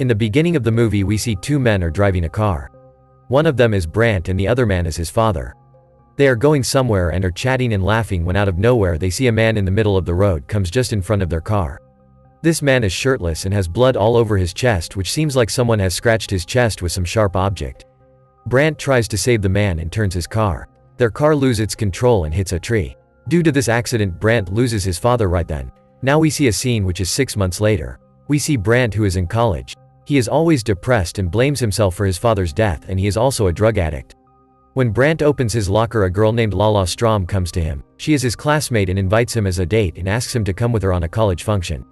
In the beginning of the movie we see two men are driving a car. One of them is Brent and the other man is his father. They are going somewhere and are chatting and laughing when out of nowhere they see a man in the middle of the road comes just in front of their car. This man is shirtless and has blood all over his chest, which seems like someone has scratched his chest with some sharp object. Brent tries to save the man and turns his car. Their car loses its control and hits a tree. Due to this accident Brent loses his father right then. Now we see a scene which is 6 months later. We see Brent who is in college. He is always depressed and blames himself for his father's death, and he is also a drug addict. When Brent opens his locker, a girl named Lala Strom comes to him. She is his classmate and invites him as a date and asks him to come with her on a college function.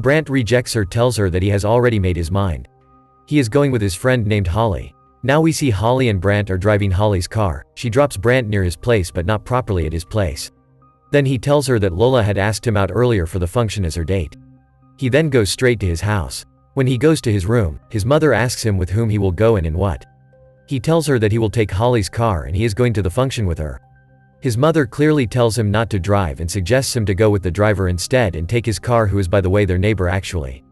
Brent rejects her, tells her that he has already made his mind. He is going with his friend named Holly. Now we see Holly and Brent are driving Holly's car. She drops Brent near his place but not properly at his place. Then he tells her that Lola had asked him out earlier for the function as her date. He then goes straight to his house. When he goes to his room, his mother asks him with whom he will go and in what. He tells her that he will take Holly's car and he is going to the function with her. His mother clearly tells him not to drive and suggests him to go with the driver instead and take his car, who is by the way their neighbor actually.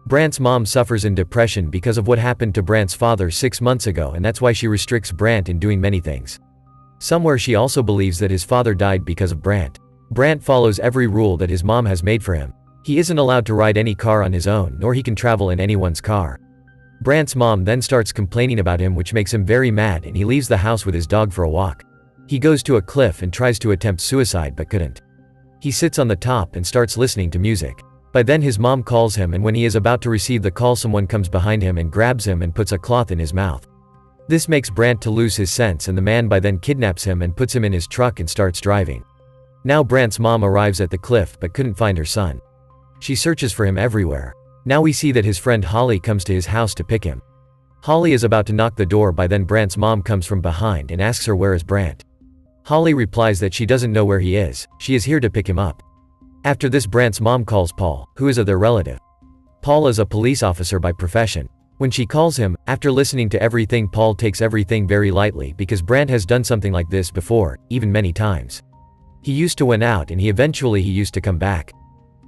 Brent's mom suffers in depression because of what happened to Brent's father 6 months ago, and that's why she restricts Brent in doing many things. Somewhere she also believes that his father died because of Brent. Brent follows every rule that his mom has made for him. He isn't allowed to ride any car on his own, nor he can travel in anyone's car. Brent's mom then starts complaining about him, which makes him very mad, and he leaves the house with his dog for a walk. He goes to a cliff and tries to attempt suicide but couldn't. He sits on the top and starts listening to music. By then his mom calls him, and when he is about to receive the call someone comes behind him and grabs him and puts a cloth in his mouth. This makes Brent to lose his sense, and the man by then kidnaps him and puts him in his truck and starts driving. Now Brent's mom arrives at the cliff but couldn't find her son. She searches for him everywhere. Now we see that his friend Holly comes to his house to pick him. Holly is about to knock the door, by then Brent's mom comes from behind and asks her where is Brent. Holly replies that she doesn't know where he is, she is here to pick him up. After this Brent's mom calls Paul, who is their relative. Paul is a police officer by profession. When she calls him, after listening to everything, Paul takes everything very lightly because Brent has done something like this before, even many times. He used to win out and he used to come back.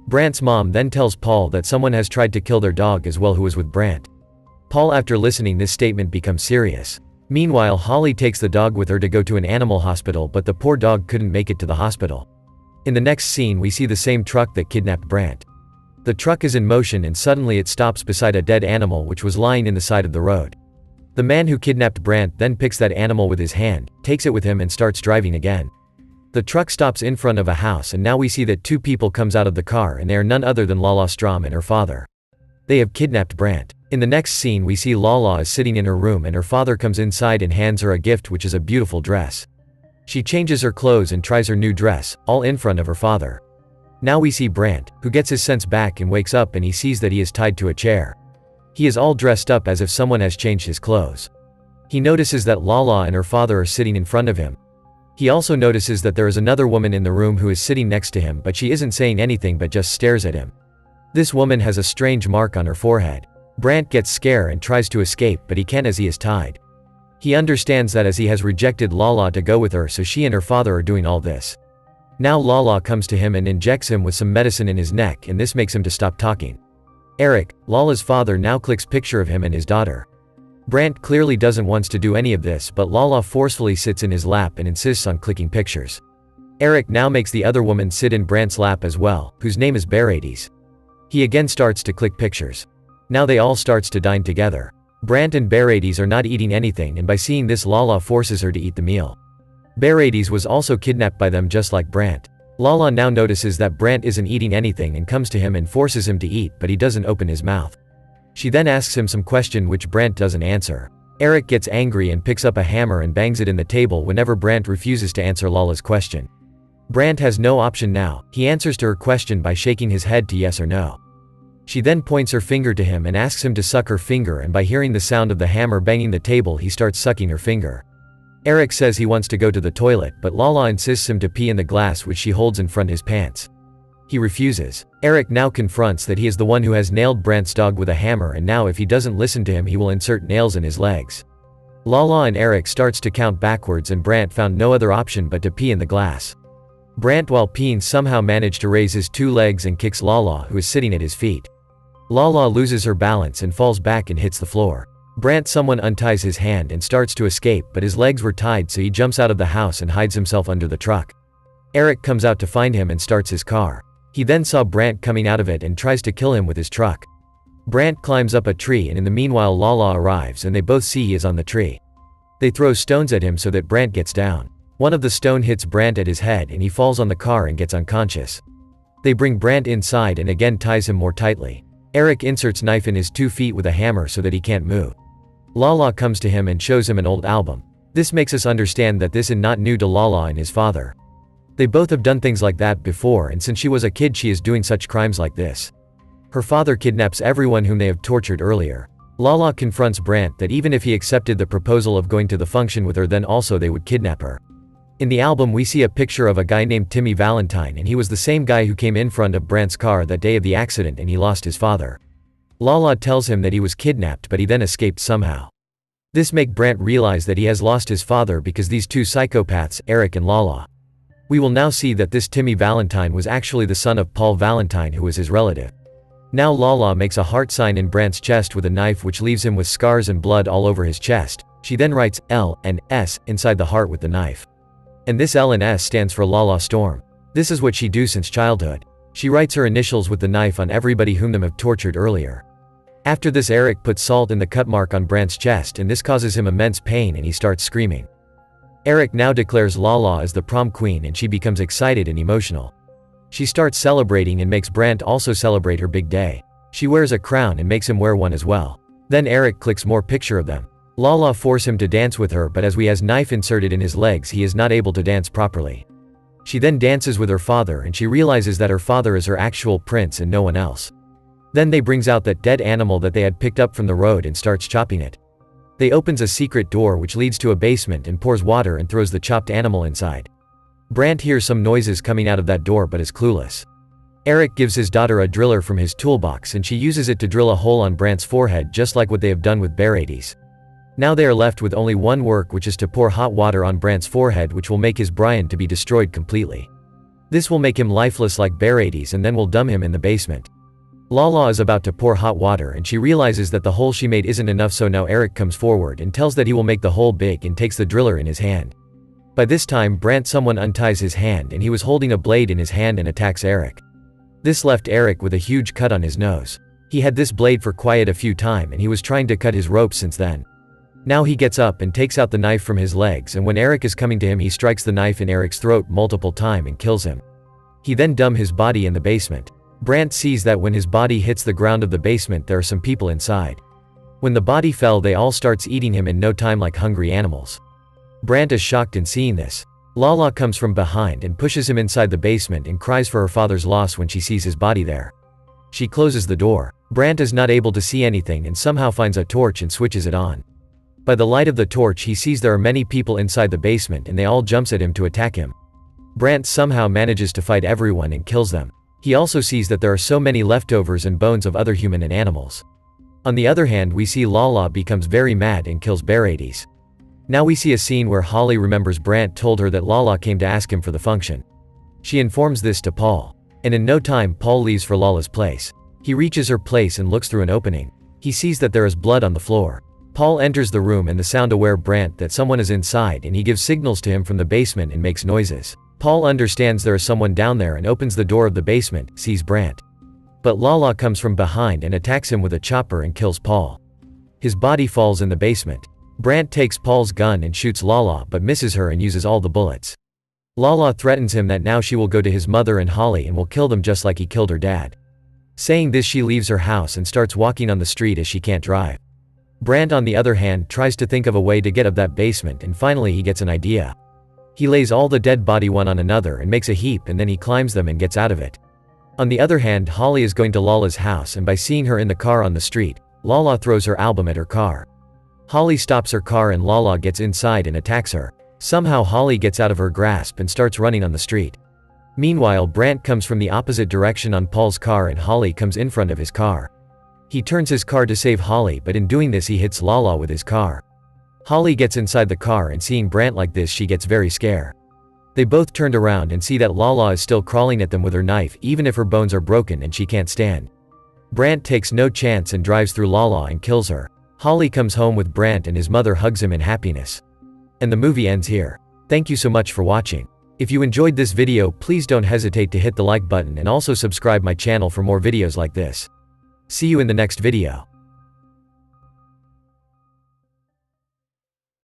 Brent's mom then tells Paul that someone has tried to kill their dog as well, who was with Brent. Paul, after listening this statement, becomes serious. Meanwhile, Holly takes the dog with her to go to an animal hospital, but the poor dog couldn't make it to the hospital. In the next scene we see the same truck that kidnapped Brent. The truck is in motion and suddenly it stops beside a dead animal which was lying in the side of the road. The man who kidnapped Brent then picks that animal with his hand, takes it with him and starts driving again. The truck stops in front of a house, and now we see that two people comes out of the car, and they are none other than Lala Strom and her father. They have kidnapped Brent. In the next scene we see Lala is sitting in her room and her father comes inside and hands her a gift, which is a beautiful dress. She changes her clothes and tries her new dress, all in front of her father. Now we see Brent, who gets his sense back and wakes up, and he sees that he is tied to a chair. He is all dressed up as if someone has changed his clothes. He notices that Lala and her father are sitting in front of him. He also notices that there is another woman in the room who is sitting next to him, but she isn't saying anything but just stares at him. This woman has a strange mark on her forehead. Brent gets scared and tries to escape, but he can't as he is tied. He understands that as he has rejected Lala to go with her, so she and her father are doing all this. Now Lala comes to him and injects him with some medicine in his neck, and this makes him to stop talking. Eric, Lala's father, now clicks picture of him and his daughter. Brent clearly doesn't want to do any of this, but Lala forcefully sits in his lap and insists on clicking pictures. Eric now makes the other woman sit in Brent's lap as well, whose name is Berades. He again starts to click pictures. Now they all starts to dine together. Brent and Berades are not eating anything, and by seeing this Lala forces her to eat the meal. Berades was also kidnapped by them just like Brent. Lala now notices that Brent isn't eating anything and comes to him and forces him to eat, but he doesn't open his mouth. She then asks him some question which Brent doesn't answer. Eric gets angry and picks up a hammer and bangs it in the table whenever Brent refuses to answer Lala's question. Brent has no option now. He answers to her question by shaking his head to yes or no. She then points her finger to him and asks him to suck her finger, and by hearing the sound of the hammer banging the table he starts sucking her finger. Eric says he wants to go to the toilet, but Lala insists him to pee in the glass which she holds in front his pants. He refuses. Eric now confronts that he is the one who has nailed Brent's dog with a hammer, and now if he doesn't listen to him he will insert nails in his legs. Lala and Eric starts to count backwards, and Brent found no other option but to pee in the glass. Brent, while peeing, somehow managed to raise his two legs and kicks Lala, who is sitting at his feet. Lala loses her balance and falls back and hits the floor. Brent someone unties his hand and starts to escape, but his legs were tied, so he jumps out of the house and hides himself under the truck. Eric comes out to find him and starts his car. He then saw Brent coming out of it and tries to kill him with his truck. Brent climbs up a tree, and in the meanwhile Lala arrives and they both see he is on the tree. They throw stones at him so that Brent gets down. One of the stone hits Brent at his head and he falls on the car and gets unconscious. They bring Brent inside and again ties him more tightly. Eric inserts knife in his 2 feet with a hammer so that he can't move. Lala comes to him and shows him an old album. This makes us understand that this is not new to Lala and his father. They both have done things like that before, and since she was a kid she is doing such crimes like this. Her father kidnaps everyone whom they have tortured earlier. Lala confronts Brent that even if he accepted the proposal of going to the function with her, then also they would kidnap her. In the album we see a picture of a guy named Timmy Valentine, and he was the same guy who came in front of Brent's car that day of the accident and he lost his father. Lala tells him that he was kidnapped, but he then escaped somehow. This makes Brent realize that he has lost his father because these two psychopaths, Eric and Lala. We will now see that this Timmy Valentine was actually the son of Paul Valentine, who was his relative. Now Lala makes a heart sign in Brent's chest with a knife, which leaves him with scars and blood all over his chest. She then writes L and S inside the heart with the knife. And this L and S stands for Lala Storm. This is what she do since childhood. She writes her initials with the knife on everybody whom them have tortured earlier. After this, Eric puts salt in the cut mark on Brent's chest, and this causes him immense pain and he starts screaming. Eric now declares Lala as the prom queen, and she becomes excited and emotional. She starts celebrating and makes Brent also celebrate her big day. She wears a crown and makes him wear one as well. Then Eric clicks more picture of them. Lala force him to dance with her, but as he has knife inserted in his legs he is not able to dance properly. She then dances with her father, and she realizes that her father is her actual prince and no one else. Then they brings out that dead animal that they had picked up from the road and starts chopping it. They opens a secret door which leads to a basement and pours water and throws the chopped animal inside. Brent hears some noises coming out of that door but is clueless. Eric gives his daughter a driller from his toolbox, and she uses it to drill a hole on Brent's forehead, just like what they have done with Berades. Now they are left with only one work, which is to pour hot water on Brent's forehead, which will make his brain to be destroyed completely. This will make him lifeless like Berades and then will dump him in the basement. Lala is about to pour hot water and she realizes that the hole she made isn't enough, so now Eric comes forward and tells that he will make the hole big and takes the driller in his hand. By this time Brent someone unties his hand, and he was holding a blade in his hand and attacks Eric. This left Eric with a huge cut on his nose. He had this blade for quite a few times and he was trying to cut his rope since then. Now he gets up and takes out the knife from his legs, and when Eric is coming to him he strikes the knife in Eric's throat multiple times and kills him. He then dumps his body in the basement. Brent sees that when his body hits the ground of the basement there are some people inside. When the body fell they all starts eating him in no time like hungry animals. Brent is shocked in seeing this. Lala comes from behind and pushes him inside the basement and cries for her father's loss when she sees his body there. She closes the door. Brent is not able to see anything and somehow finds a torch and switches it on. By the light of the torch he sees there are many people inside the basement and they all jumps at him to attack him. Brent somehow manages to fight everyone and kills them. He also sees that there are so many leftovers and bones of other human and animals. On the other hand, we see Lala becomes very mad and kills Berades. Now we see a scene where Holly remembers Brent told her that Lala came to ask him for the function. She informs this to Paul. And in no time Paul leaves for Lala's place. He reaches her place and looks through an opening. He sees that there is blood on the floor. Paul enters the room and the sound aware Brent that someone is inside, and he gives signals to him from the basement and makes noises. Paul understands there is someone down there and opens the door of the basement, sees Brent. But Lala comes from behind and attacks him with a chopper and kills Paul. His body falls in the basement. Brent takes Paul's gun and shoots Lala but misses her and uses all the bullets. Lala threatens him that now she will go to his mother and Holly and will kill them just like he killed her dad. Saying this she leaves her house and starts walking on the street as she can't drive. Brent on the other hand tries to think of a way to get out of that basement, and finally he gets an idea. He lays all the dead body one on another and makes a heap, and then he climbs them and gets out of it. On the other hand, Holly is going to Lala's house, and by seeing her in the car on the street, Lala throws her album at her car. Holly stops her car and Lala gets inside and attacks her. Somehow Holly gets out of her grasp and starts running on the street. Meanwhile, Brent comes from the opposite direction on Paul's car and Holly comes in front of his car. He turns his car to save Holly, but in doing this he hits Lala with his car. Holly gets inside the car and seeing Brent like this she gets very scared. They both turned around and see that Lala is still crawling at them with her knife even if her bones are broken and she can't stand. Brant takes no chance and drives through Lala and kills her. Holly comes home with Brant and his mother hugs him in happiness. And the movie ends here. Thank you so much for watching. If you enjoyed this video, please don't hesitate to hit the like button and also subscribe my channel for more videos like this. See you in the next video.